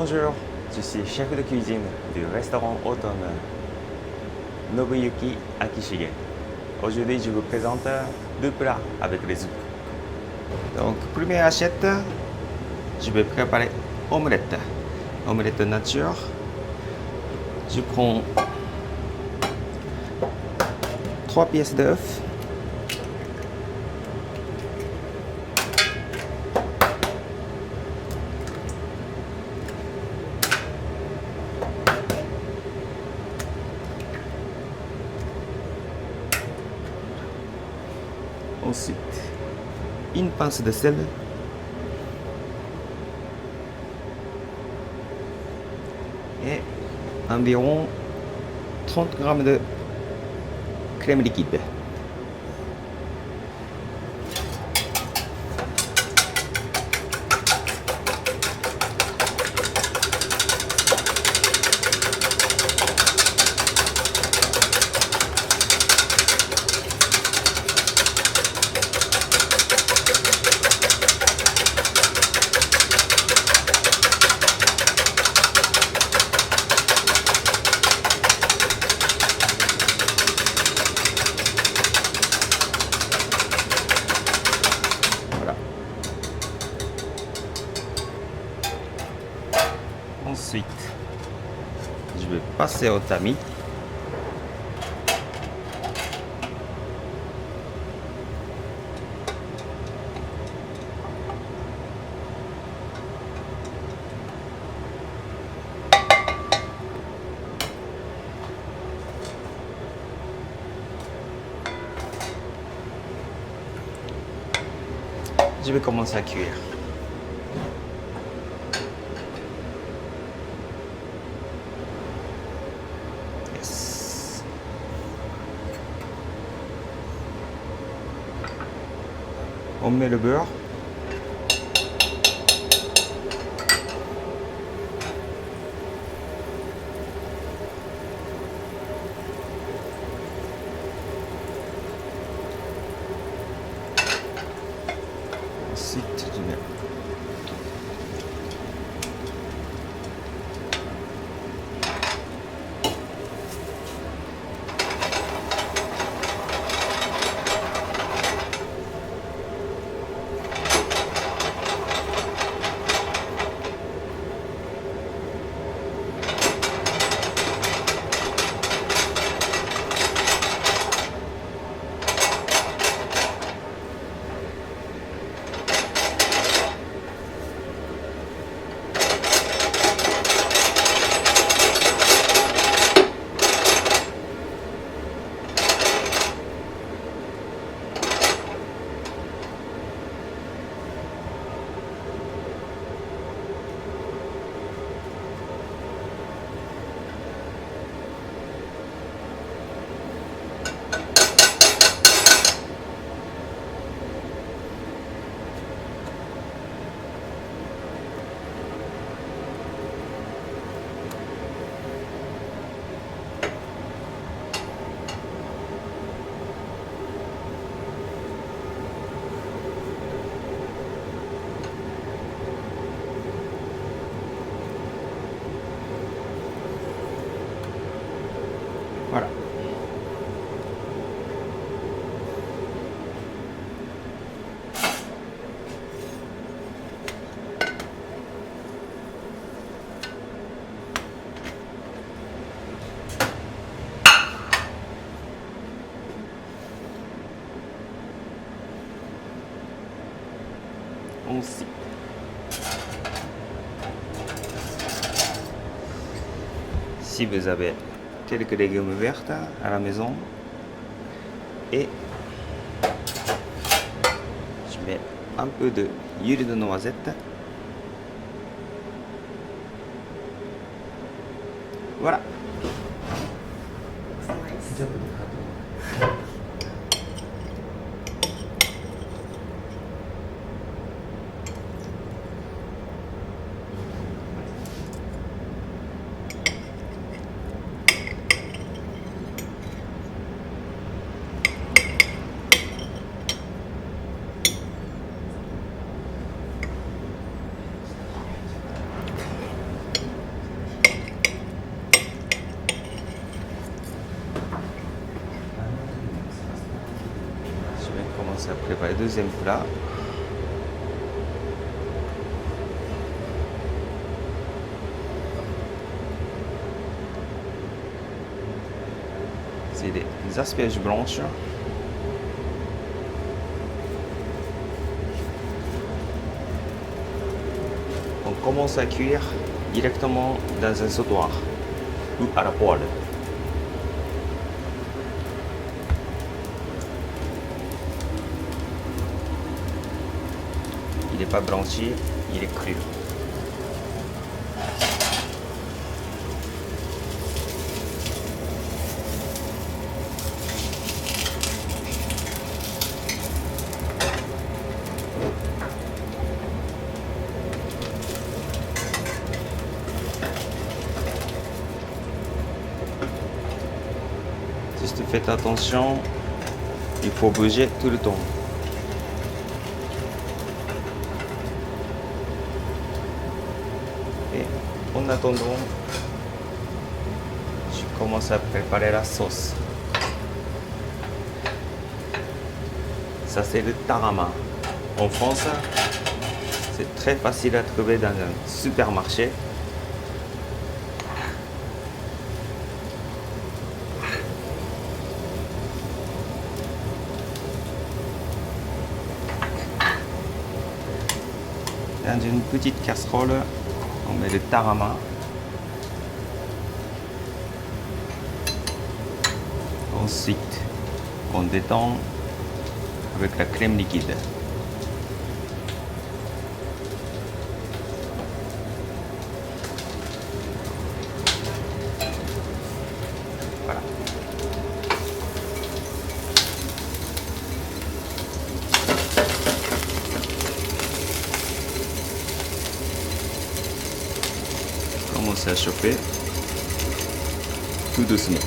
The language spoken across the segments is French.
Bonjour, je suis chef de cuisine du restaurant automne Nobuyuki Akishige. Aujourd'hui, je vous présente deux plats avec les œufs. Donc, première assiette, je vais préparer omelette. Omelette nature. Je prends 3 pièces d'œufs. Ensuite, une pince de sel. Et environ 30 g de crème liquide. Ensuite, je vais passer au tamis. Je vais commencer à cuire. Yes. On met le beurre. Ensuite, je mets voilà. Ensuite, si vous avez quelques légumes verts à la maison, et je mets un peu de huile de noisette. Voilà. commencer à préparer le deuxième plat. C'est des asperges blanches. On commence à cuire directement dans un sautoir ou à la poêle. Il n'est pas blanchi, il est cru. Juste faites attention, il faut bouger tout le temps. Et en attendant, je commence à préparer la sauce. Ça c'est le tarama. En France, c'est très facile à trouver dans un supermarché. Dans une petite casserole, on met le tarama. Ensuite, on détend avec la crème liquide. Voilà. Commencez à chauffer tout doucement.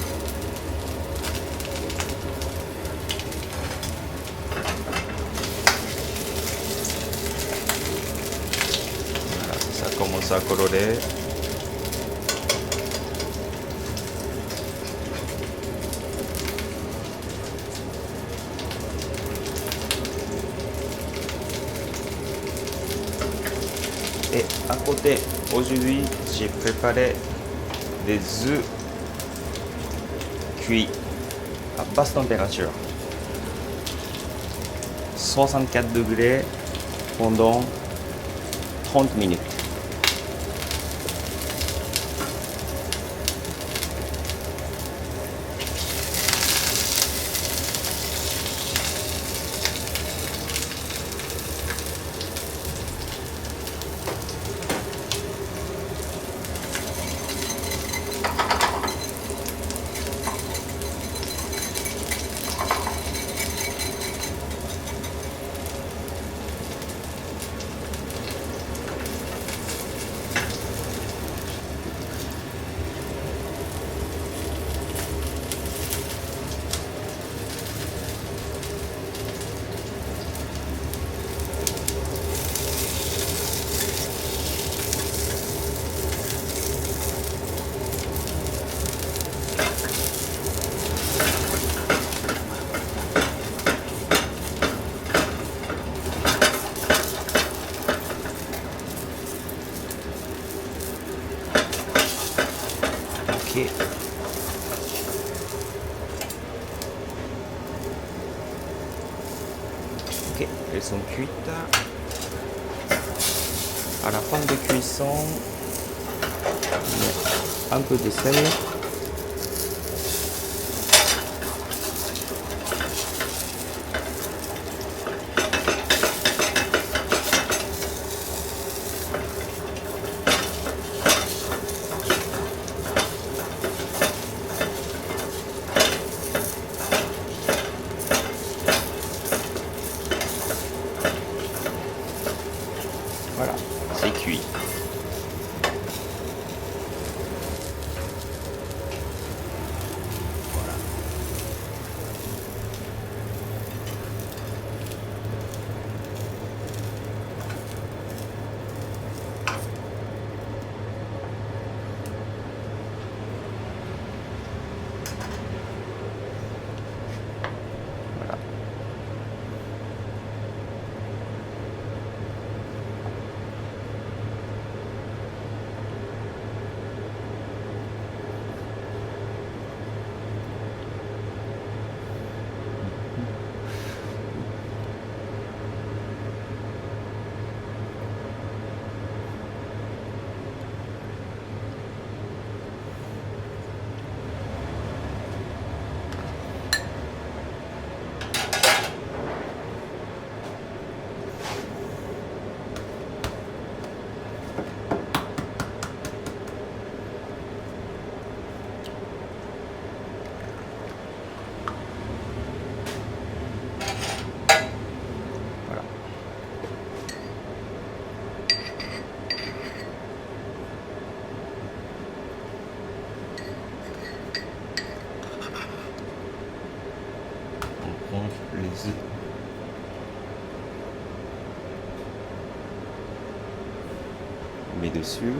Voilà, ça commence à colorer. Et à côté, aujourd'hui, j'ai préparé des œufs cuits à basse température. 64 degrés pendant 30 minutes. Ok. Ok, elles sont cuites. À la fin de cuisson, on met un peu de sel. Voilà, c'est cuit. range les œufs. On met dessus.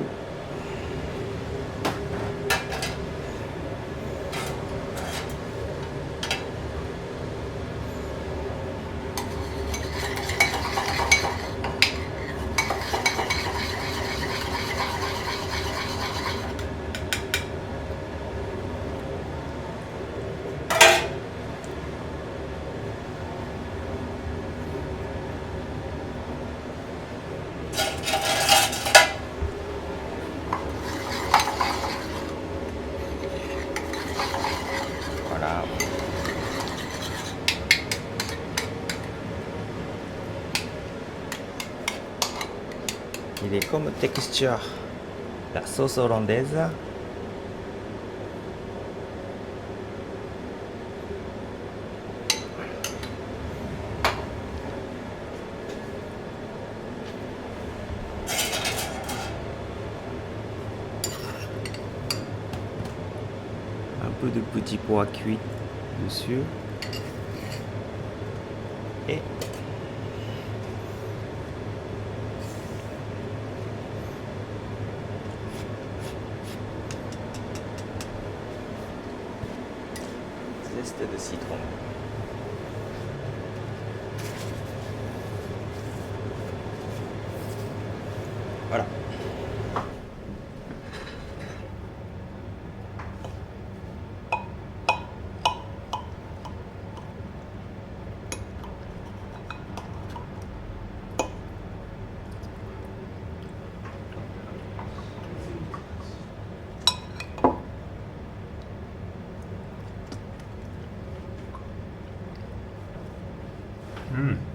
Voilà. Il est comme texture la sauce hollandaise. Un peu de petits pois cuits dessus. Et zeste de citron. Voilà. Mm.